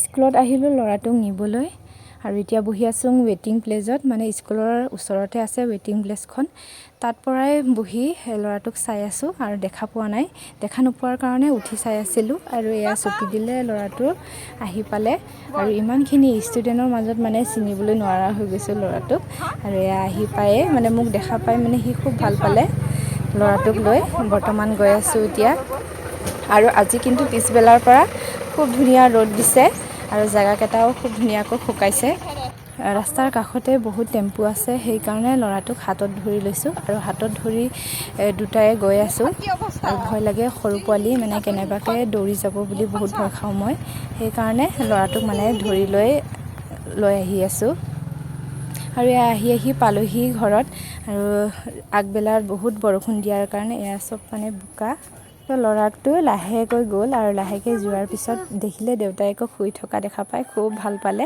স্কুলত আহিলোঁ ল'ৰাটোক নিবলৈ আৰু এতিয়া বহি আছোঁ ৱেটিং প্লেছত, মানে স্কুলৰ ওচৰতে আছে ৱেটিং প্লেচখন। তাত পৰাই বহি ল'ৰাটোক চাই আছোঁ আৰু দেখা পোৱা নাই, দেখা নোপোৱাৰ কাৰণে উঠি চাই আছিলোঁ। আৰু এয়া চকী দিলে ল'ৰাটো আহি পালে আৰু ইমানখিনি ষ্টুডেণ্টৰ মাজত মানে চিনিবলৈ নোৱাৰা হৈ গৈছোঁ ল'ৰাটোক। আৰু এয়া আহি পায়ে মানে মোক দেখা পাই মানে সি খুব ভাল পালে ল'ৰাটোক লৈ। বৰ্তমান গৈ আছোঁ এতিয়া। আৰু আজি কিন্তু পিছবেলাৰ পৰা খুব ধুনীয়া ৰ'দ দিছে আৰু জেগাকেইটাও খুব ধুনীয়াকৈ শুকাইছে। ৰাস্তাৰ কাষতে বহুত টেম্পু আছে, সেইকাৰণে ল'ৰাটোক হাতত ধৰি লৈছোঁ আৰু হাতত ধৰি দুটাই গৈ আছোঁ। আৰু ভয় লাগে, সৰু পোৱালি মানে কেনেবাকৈ দৌৰি যাব বুলি বহুত ভয় খাওঁ মই, সেইকাৰণে ল'ৰাটোক মানে ধৰি লৈ আহি আছোঁ। আৰু এয়া আহি পালোহি ঘৰত। আৰু আগবেলাত বহুত বৰষুণ দিয়াৰ কাৰণে এয়া চব মানে বোকা। তো ল'ৰাটো লাহেকৈ গ'ল আৰু লাহেকৈ যোৱাৰ পিছত দেখিলে দেউতায়েকক শুই থকা দেখা পাই খুব ভাল পালে।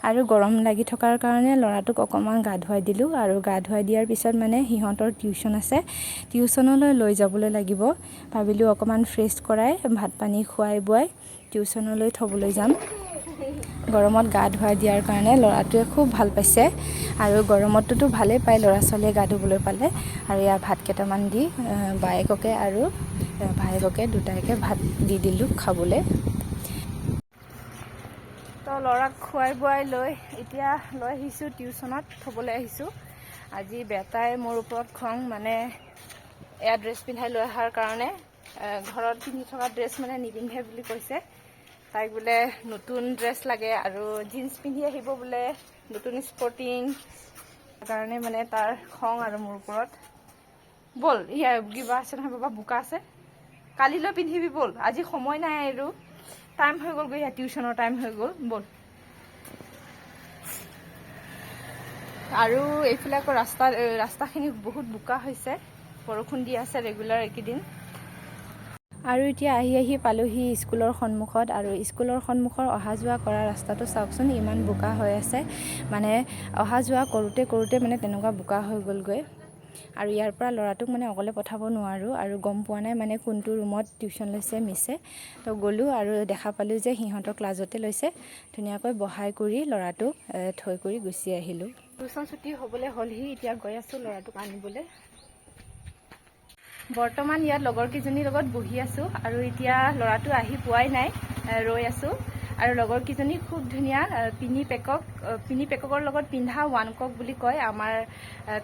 আৰু গৰম লাগি থকাৰ কাৰণে ল'ৰাটোক অকণমান গা ধুৱাই দিলোঁ। আৰু গা ধুৱাই দিয়াৰ পিছত মানে সিহঁতৰ টিউশ্যন আছে, টিউশ্যনলৈ লৈ যাবলৈ লাগিব। ভাবিলোঁ অকণমান ফ্ৰেছ কৰাই ভাত পানী খুৱাই বোৱাই টিউশ্যনলৈ থ'বলৈ যাম। গৰমত গা ধুৱাই দিয়াৰ কাৰণে ল'ৰাটোৱে খুব ভাল পাইছে। আৰু গৰমতটোতো ভালেই পায় ল'ৰা ছোৱালীয়ে গা ধুবলৈ পালে। আৰু ইয়াৰ ভাত কেইটামান দি বায়েককে আৰু ভায়েককে দুটাইকে ভাত দি দিলোঁ খাবলৈ। তো ল'ৰাক খুৱাই বোৱাই লৈ এতিয়া লৈ আহিছোঁ টিউশ্যনত থ'বলৈ আহিছোঁ। আজি বেটাই মোৰ ওপৰত খং, মানে এয়া ড্ৰেছ পিন্ধাই লৈ অহাৰ কাৰণে। ঘৰত পিন্ধি থকা ড্ৰেছ মানে নিপিন্ধে বুলি কৈছে। তাইক বোলে নতুন ড্ৰেছ লাগে আৰু জিন্স পিন্ধি আহিব বোলে, নতুন স্পৰ্টিং। সেইকাৰণে মানে তাৰ খং আৰু মোৰ ওপৰত। ব'ল, ইয়াৰ কিবা আছে নহয় বাবা, বোকা আছে, কালিলৈ পিন্ধিবি ব'ল, আজি সময় নাই আৰু টাইম হৈ গ'লগৈ, ইয়াৰ টিউশ্যনৰ টাইম হৈ গ'ল, ব'ল। আৰু এইফালে আকৌ ৰাস্তাখিনি বহুত বোকা হৈছে, বৰষুণ দি আছে ৰেগুলাৰ এইকেইদিন। আৰু এতিয়া আহি পালোহি স্কুলৰ সন্মুখত। আৰু স্কুলৰ সন্মুখৰ অহা যোৱা কৰা ৰাস্তাটো চাওকচোন, ইমান বোকা হৈ আছে। মানে অহা যোৱা কৰোঁতে মানে তেনেকুৱা বোকা হৈ গ'লগৈ। আৰু ইয়াৰ পৰা ল'ৰাটোক মানে অকলে পঠাব নোৱাৰোঁ, আৰু গম পোৱা নাই মানে কোনটো ৰুমত টিউশ্যন লৈছে মিছে। তো গ'লোঁ আৰু দেখা পালোঁ যে সিহঁতৰ ক্লাছতে লৈছে। ধুনীয়াকৈ বহাই কৰি ল'ৰাটোক থৈ কৰি গুচি আহিলোঁ। টিউশ্যন ছুটি হ'বলৈ হ'লহি, এতিয়া গৈ আছোঁ ল'ৰাটোক আনিবলৈ। বৰ্তমান ইয়াত লগৰকেইজনীৰ লগত বহি আছোঁ। আৰু এতিয়া ল'ৰাটো আহি পোৱাই নাই, ৰৈ আছোঁ। আৰু লগৰকেইজনী খুব ধুনীয়া পিনি পেককৰ লগত পিন্ধা ওৱান কক বুলি কয় আমাৰ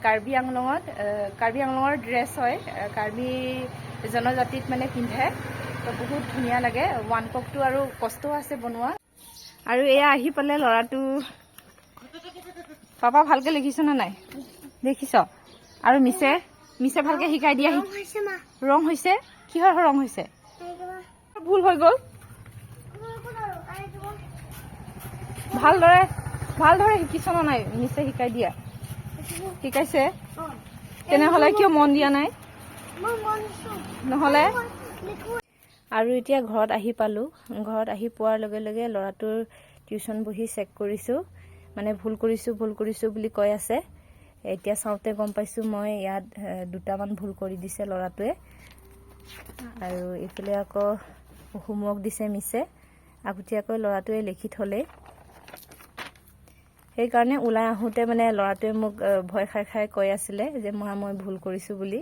কাৰ্বি আংলঙৰ ড্ৰেছ হয়, কাৰ্বি জনজাতিত মানে পিন্ধে। তো বহুত ধুনীয়া লাগে ওৱান ককটো, আৰু কষ্টও আছে বনোৱা। আৰু এয়া আহি পালে ল'ৰাটো। পাপা ভালকৈ লিখিছনে নাই দেখিছ? আৰু মিছে ভালকৈ শিকাই দিয়া। ৰং হৈছে, কিহৰ ৰং হৈছে? ভুল হৈ গ'ল। ভালদৰে শিকিছনে নাই? মিছে শিকাই দিয়া। শিকাইছে? তেনেহ'লে কিয় মন দিয়া নাই নহ'লে? আৰু এতিয়া ঘৰত আহি পালোঁ। ঘৰত আহি পোৱাৰ লগে লগে ল'ৰাটোৰ টিউশ্যন বহি চেক কৰিছোঁ, মানে ভুল কৰিছোঁ বুলি কৈ আছে। এতিয়া চাওঁতে গম পাইছোঁ মই ইয়াত দুটামান ভুল কৰি দিছে ল'ৰাটোৱে। আৰু এইফালে আকৌ হোমৱৰ্ক দিছে মিছে, আগতীয়াকৈ ল'ৰাটোৱে লিখি থ'লে। সেইকাৰণে ওলাই আহোঁতে মানে ল'ৰাটোৱে মোক ভয় খাই কৈ আছিলে যে মই ভুল কৰিছোঁ বুলি।